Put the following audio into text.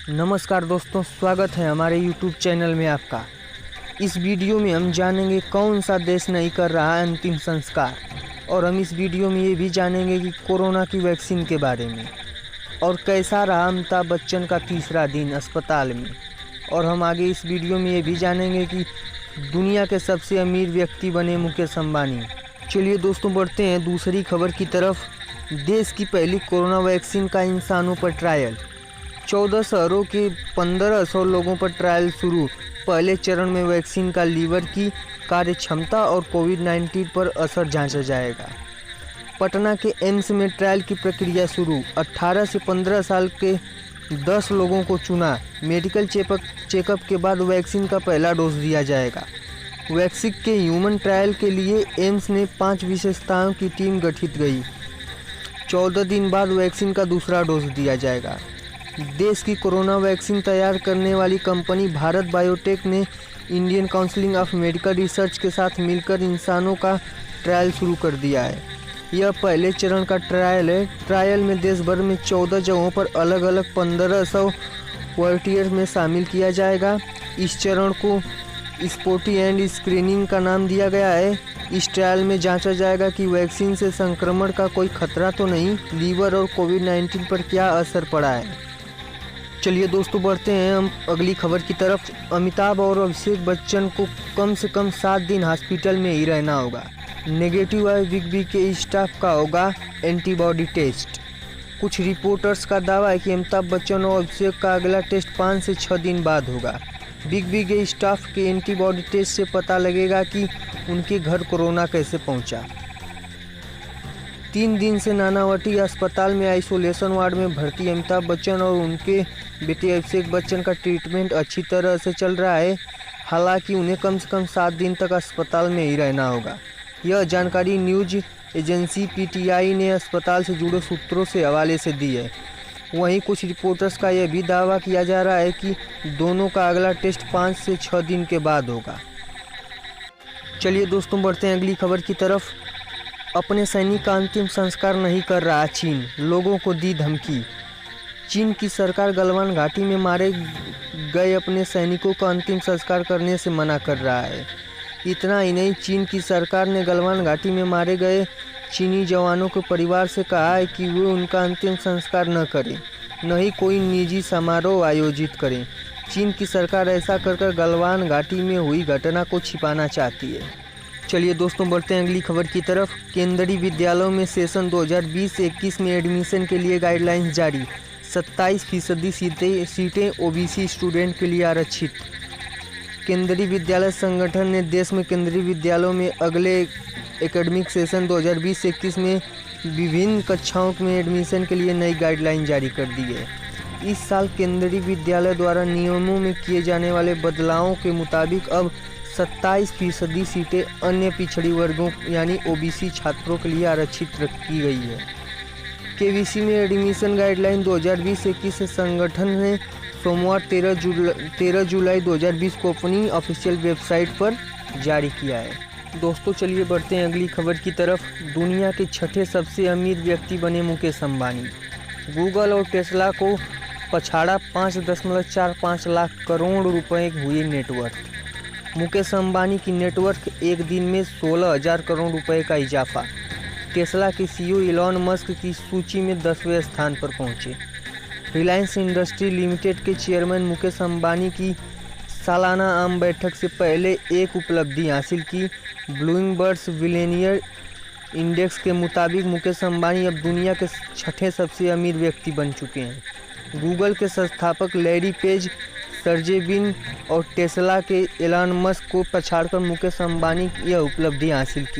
नमस्कार दोस्तों, स्वागत है हमारे YouTube चैनल में आपका। इस वीडियो में हम जानेंगे कौन सा देश नहीं कर रहा है अंतिम संस्कार, और हम इस वीडियो में ये भी जानेंगे कि कोरोना की वैक्सीन के बारे में, और कैसा रहा अमिताभ बच्चन का तीसरा दिन अस्पताल में। और हम आगे इस वीडियो में ये भी जानेंगे कि दुनिया के सबसे अमीर व्यक्ति बने मुकेश अंबानी। चलिए दोस्तों, बढ़ते हैं दूसरी खबर की तरफ। देश की पहली कोरोना वैक्सीन का इंसानों पर ट्रायल। 14 शहरों के 1500 लोगों पर ट्रायल शुरू। पहले चरण में वैक्सीन का लीवर की कार्य क्षमता और कोविड-19 पर असर जांचा जाएगा। पटना के एम्स में ट्रायल की प्रक्रिया शुरू। 18 से 15 साल के 10 लोगों को चुना। मेडिकल चेकअप के बाद वैक्सीन का पहला डोज दिया जाएगा। वैक्सीन के ह्यूमन ट्रायल के लिए एम्स में 5 विशेषज्ञों की टीम गठित गई। 14 दिन बाद वैक्सीन का दूसरा डोज दिया जाएगा। देश की कोरोना वैक्सीन तैयार करने वाली कंपनी भारत बायोटेक ने Indian council of medical research के साथ मिलकर इंसानों का ट्रायल शुरू कर दिया है। यह पहले चरण का ट्रायल है। ट्रायल में देश भर में 14 जगहों पर अलग अलग 1500 वॉलंटियर में शामिल किया जाएगा। इस चरण को स्पोटी एंड स्क्रीनिंग का नाम दिया गया है। इस ट्रायल में जांचा जाएगा कि वैक्सीन से संक्रमण का कोई खतरा तो नहीं, लीवर और कोविड-19 पर क्या असर पड़ा है। चलिए दोस्तों, बढ़ते हैं हम अगली खबर की तरफ। अमिताभ और अभिषेक बच्चन को कम से कम 7 दिन हॉस्पिटल में ही रहना होगा। नेगेटिव आए बिग बी के स्टाफ का होगा एंटीबॉडी टेस्ट। कुछ रिपोर्टर्स का दावा है कि अमिताभ बच्चन और अभिषेक का अगला टेस्ट 5 से 6 दिन बाद होगा। बिग बी के स्टाफ के एंटीबॉडी टेस्ट से पता लगेगा कि उनके घर कोरोना कैसे पहुंचा। 3 दिन से नानावटी अस्पताल में आइसोलेशन वार्ड में भर्ती अमिताभ बच्चन और उनके बेटे अभिषेक बच्चन का ट्रीटमेंट अच्छी तरह से चल रहा है। हालांकि उन्हें कम से कम 7 दिन तक अस्पताल में ही रहना होगा। यह जानकारी न्यूज एजेंसी पीटीआई ने अस्पताल से जुड़े सूत्रों से हवाले से दी है। वहीं कुछ रिपोर्टर्स का यह भी दावा किया जा रहा है कि दोनों का अगला टेस्ट 5 से 6 दिन के बाद होगा। चलिए दोस्तों, बढ़ते हैं अगली खबर की तरफ। अपने सैनिक का अंतिम संस्कार नहीं कर रहा चीन, लोगों को दी धमकी। चीन की सरकार गलवान घाटी में मारे गए अपने सैनिकों का अंतिम संस्कार करने से मना कर रहा है। इतना ही नहीं, चीन की सरकार ने गलवान घाटी में मारे गए चीनी जवानों के परिवार से कहा है कि वे उनका अंतिम संस्कार न करें, न ही कोई निजी समारोह आयोजित करें। चीन की सरकार ऐसा कर गलवान घाटी में हुई घटना को छिपाना चाहती है। चलिए दोस्तों, बढ़ते हैं अगली खबर की तरफ। केंद्रीय विद्यालयों में सेशन 2020-21 में एडमिशन के लिए गाइडलाइंस जारी। 27% सीटें ओबीसी स्टूडेंट के लिए आरक्षित। केंद्रीय विद्यालय संगठन ने देश में केंद्रीय विद्यालयों में अगले एकेडमिक सेशन 2020-21 में विभिन्न कक्षाओं में एडमिशन के लिए नई गाइडलाइन जारी कर दी है। इस साल केंद्रीय विद्यालय द्वारा नियमों में किए जाने वाले बदलावों के मुताबिक अब 27% सीटें अन्य पिछड़ी वर्गों यानी ओबीसी छात्रों के लिए आरक्षित की गई है। केवीसी में एडमिशन गाइडलाइन 2020-21 से संगठन ने सोमवार 13 जुलाई 2020 को अपनी ऑफिशियल वेबसाइट पर जारी किया है। दोस्तों चलिए बढ़ते हैं अगली खबर की तरफ। दुनिया के 6ठे सबसे अमीर व्यक्ति बने मुकेश अंबानी। गूगल और टेस्ला को पछाड़ा 5.45 लाख करोड़ रुपए हुए नेटवर्थ। मुकेश अंबानी की नेटवर्थ एक दिन में 16,000 करोड़ रुपए का इजाफा। टेस्ला के सीईओ इलॉन मस्क की सूची में 10वें स्थान पर पहुंचे। रिलायंस इंडस्ट्री लिमिटेड के चेयरमैन मुकेश अंबानी की सालाना आम बैठक से पहले एक उपलब्धि हासिल की। ब्लूमबर्ग बिलियनियर इंडेक्स के मुताबिक मुकेश अंबानी अब दुनिया के 6ठे सबसे अमीर व्यक्ति बन चुके हैं। गूगल के संस्थापक लैरी पेज, सर्जे ब्रिन और टेस्ला के एलन मस्क को पछाड़कर मुकेश अंबानी यह उपलब्धि हासिल की।